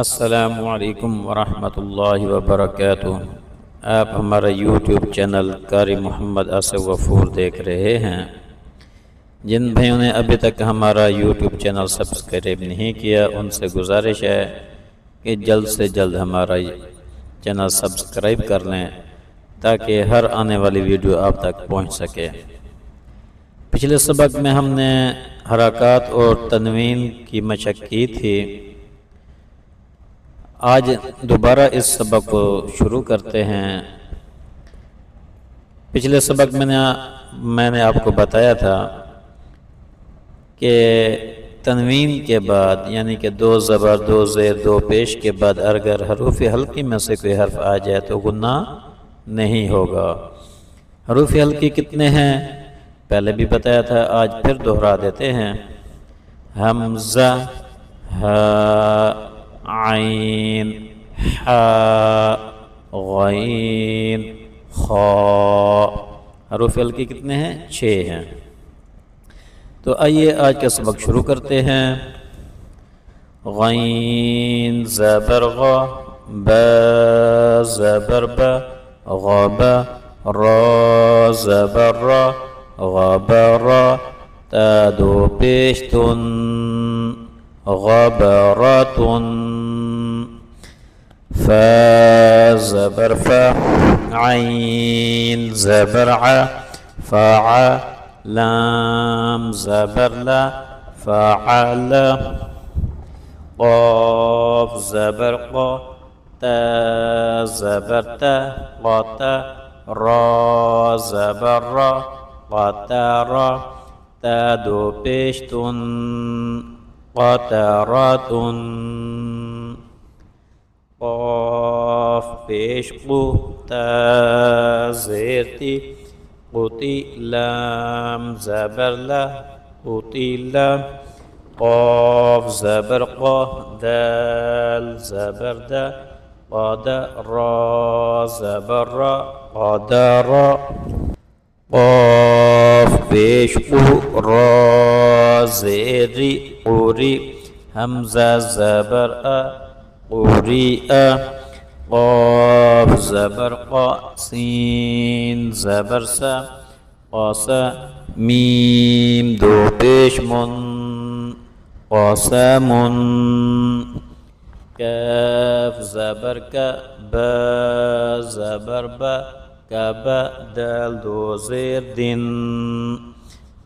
السلام علیکم ورحمۃ اللہ وبرکاتہ۔ آپ ہمارا یوٹیوب چینل قاری محمد اسد غفور دیکھ رہے ہیں۔ جن بھائیوں نے ابھی تک ہمارا یوٹیوب چینل سبسکرائب نہیں کیا ان سے گزارش ہے کہ جلد سے جلد ہمارا چینل سبسکرائب کر لیں تاکہ ہر آنے والی ویڈیو آپ تک پہنچ سکے۔ پچھلے سبق میں ہم نے حرکات اور تنوین کی مشق کی تھی۔ آج دوبارہ اس سبق کو شروع کرتے ہیں۔ پچھلے سبق میں نے آپ کو بتایا تھا کہ تنوین کے بعد یعنی کہ دو زبر دو زیر دو پیش کے بعد اگر حروف حلقی میں سے کوئی حرف آ جائے تو غنہ نہیں ہوگا۔ حروف حلقی کتنے ہیں پہلے بھی بتایا تھا، آج پھر دہرا دیتے ہیں۔ حمزہ، ہا، عین، حا، غین، خا۔ حروف حلقی کتنے ہیں؟ 6 ہیں۔ تو آئیے آج کا سبق شروع کرتے ہیں۔ غین زبر غ، با زبر با، غبا، را زبر را، غبرا، تا دو پیش تن، غبرتن، فا زبر فا، عین زبر ع، فع، لام زبر لا، فعل، قاف زبر قا، تا زبر تا، قتا، را زبر را، قطرا، تا دو پیش تن، قطرتن، قاف پیش قو، تا زیر تی، قتی، لام زبر لا، قتیلا، قاف زبر قا، دال زبر دا، قدا، را زبر را، قدرا، قاف پیش قو، را زیری، قوری، حمزہ زبر ا، قوری ا، قاف زبر قا، سین زبر سا، قاسا، میم دو پیش من، قاسمن، کاف زبر کا، با زبر با، کبا، دال دو زیر دن،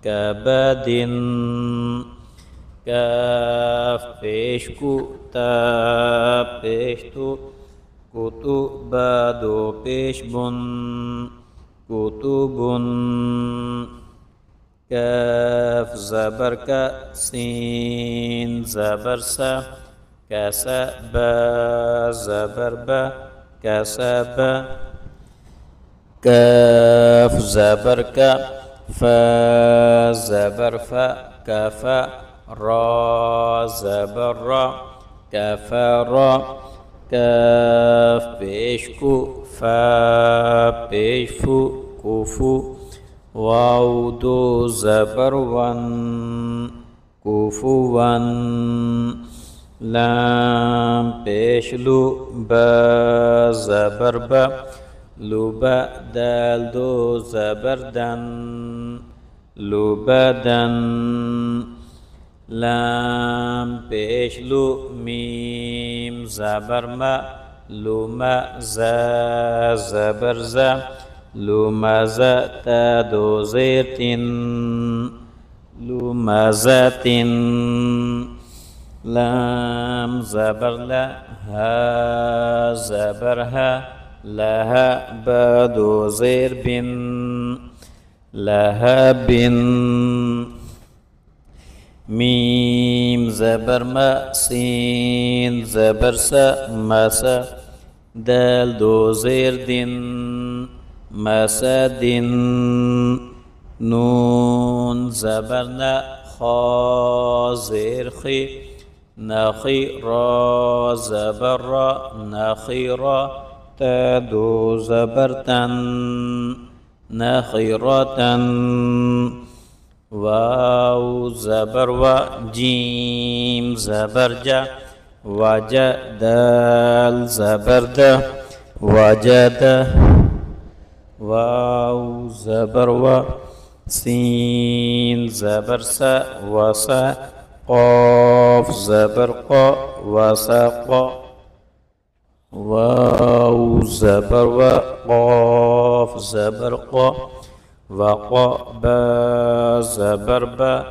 کبدن، کاف پیش کو، تا پیش تو، کتو، با دو پیش بن، کتبن، کاف زبر کا، سین زبر سا، کسا، با زبر با، کسب، کاف زبر کا، فا زبر فا، کفا، را زبر را، کفرا، کاف پیش کو، فا پیش فو، کوفو، واو دو زبر ون، کوفون، لام پیش لو، با زبر با، لبا، دال دو زبر دن، لبدن، لام پیش لو، میم زبر ما، لما، زا زبر زا، لمزا، تا دو زیر تن، لمزتن، لام زبر لا، ها زبر ها، لها، با دو زیر بن، لهبن، میم زبر ما، سین زبر سا، مسا، دال دو زیر دن، مسدن، نون زبر نا، خا زیر خی، نخی، را زبر را، نخیرا، تا دو زبر تن، نخیرتن، واو زبر و، جیم زبر جا، وجد زبرد وجد واو زبر و سین زبر س وس قاف زبر ق وسق واو زبر و قاف زبر ق وق با زبر با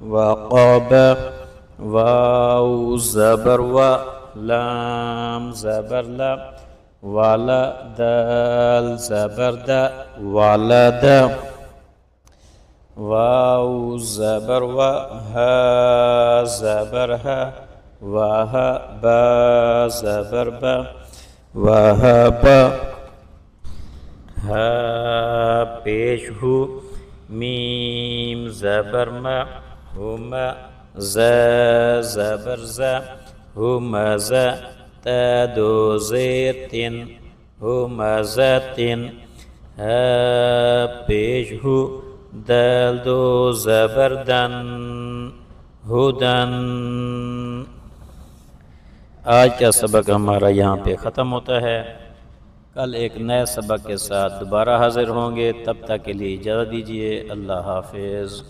وقاب واو زبر و لام زبر لا ولا دال زبر دا ولد واو زبر و ها زبر ها وها با زبر با وهب ها پیش ہو میم زبر ما ہما ز زبر ز ہما ز تا دو زیر تین ہما ز تین ها پیش ہو دال دو زبر دن ہدن۔ آج کا سبق ہمارا یہاں پہ ختم ہوتا ہے، کل ایک نئے سبق کے ساتھ دوبارہ حاضر ہوں گے، تب تک کے لیے اجازت دیجیے، اللہ حافظ۔